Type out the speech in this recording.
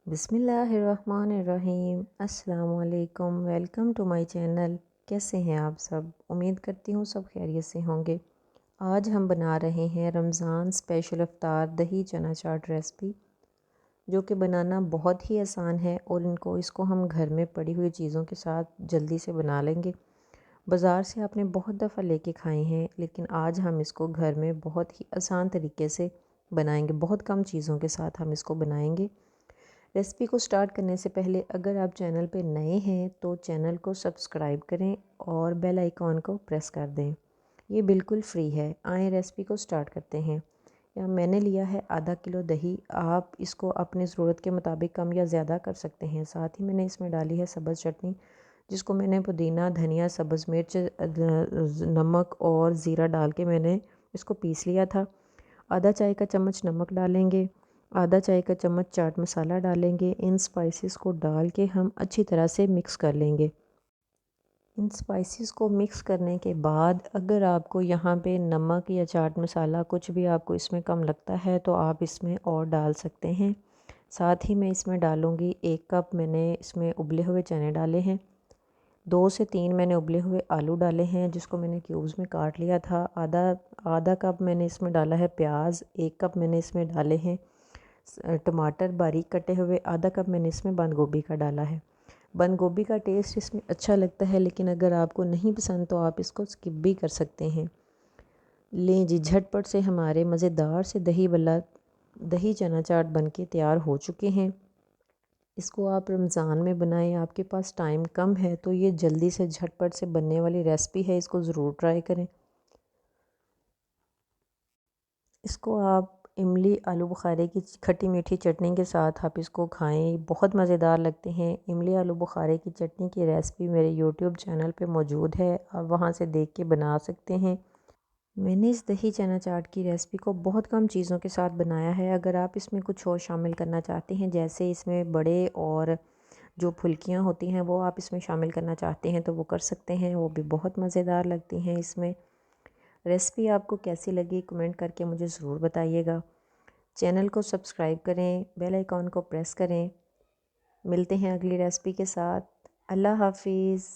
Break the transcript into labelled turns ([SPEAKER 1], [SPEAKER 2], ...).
[SPEAKER 1] बिस्मिल्लाहिर्रहमानिर्रहीम। अस्सलामुअलैकुम। Welcome to my channel. कैसे हैं आप सब? उम्मीद करती हूँ सब खैरियत से होंगे। आज हम बना रहे हैं रमज़ान स्पेशल इफ्तार दही चना चाट रेसिपी, जो कि बनाना बहुत ही आसान है और इसको हम घर में पड़ी हुई चीज़ों के साथ जल्दी से बना लेंगे। बाज़ार से आपने बहुत दफ़ा लेके खाए हैं, लेकिन आज हम इसको घर में बहुत ही आसान तरीके से बनाएंगे। बहुत कम चीज़ों के साथ हम इसको बनाएंगे। रेसिपी को स्टार्ट करने से पहले अगर आप चैनल पे नए हैं तो चैनल को सब्सक्राइब करें और बेल आइकॉन को प्रेस कर दें। ये बिल्कुल फ्री है। आए रेसिपी को स्टार्ट करते हैं। यहाँ मैंने लिया है आधा किलो दही। आप इसको अपनी ज़रूरत के मुताबिक कम या ज़्यादा कर सकते हैं। साथ ही मैंने इसमें डाली है सब्ज़ चटनी, जिसको मैंने पुदीना, धनिया, सब्ज़ मिर्च, नमक और ज़ीरा डाल के मैंने इसको पीस लिया था। आधा चाय का चम्मच नमक डालेंगे। आधा चाय का चम्मच चाट मसाला डालेंगे। इन स्पाइसेस को डाल के हम अच्छी तरह से मिक्स कर लेंगे। इन स्पाइसेस को मिक्स करने के बाद अगर आपको यहाँ पे नमक या चाट मसाला कुछ भी आपको इसमें कम लगता है तो आप इसमें और डाल सकते हैं। साथ ही मैं इसमें डालूँगी 1 कप मैंने इसमें उबले हुए चने डाले हैं। 2 से 3 मैंने उबले हुए आलू डाले हैं, जिसको मैंने क्यूब्स में काट लिया था। आधा आधा कप मैंने इसमें डाला है प्याज। 1 कप मैंने इसमें डाले हैं टमाटर बारीक कटे हुए। आधा कप मैंने इसमें बंद गोभी का डाला है। बंद गोभी का टेस्ट इसमें अच्छा लगता है, लेकिन अगर आपको नहीं पसंद तो आप इसको स्किप भी कर सकते हैं। लें जी, झटपट से हमारे मज़ेदार से दही चना चाट बन के तैयार हो चुके हैं। इसको आप रमज़ान में बनाएं। आपके पास टाइम कम है तो ये जल्दी से झटपट से बनने वाली रेसिपी है। इसको ज़रूर ट्राई करें। इसको आप इमली आलू बुखारे की खट्टी मीठी चटनी के साथ आप इसको खाएं, बहुत मज़ेदार लगते हैं। इमली आलू बुखारे की चटनी की रेसिपी मेरे यूट्यूब चैनल पे मौजूद है, आप वहाँ से देख के बना सकते हैं। मैंने इस दही चना चाट की रेसिपी को बहुत कम चीज़ों के साथ बनाया है। अगर आप इसमें कुछ और शामिल करना चाहते हैं, जैसे इसमें बड़े और जो फुल्कियाँ होती हैं वो आप इसमें शामिल करना चाहते हैं तो वो कर सकते हैं, वो भी बहुत मज़ेदार लगती हैं। इसमें रेसिपी आपको कैसी लगी कमेंट करके मुझे ज़रूर बताइएगा। चैनल को सब्सक्राइब करें, बेल आइकॉन को प्रेस करें। मिलते हैं अगली रेसिपी के साथ। अल्लाह हाफिज़।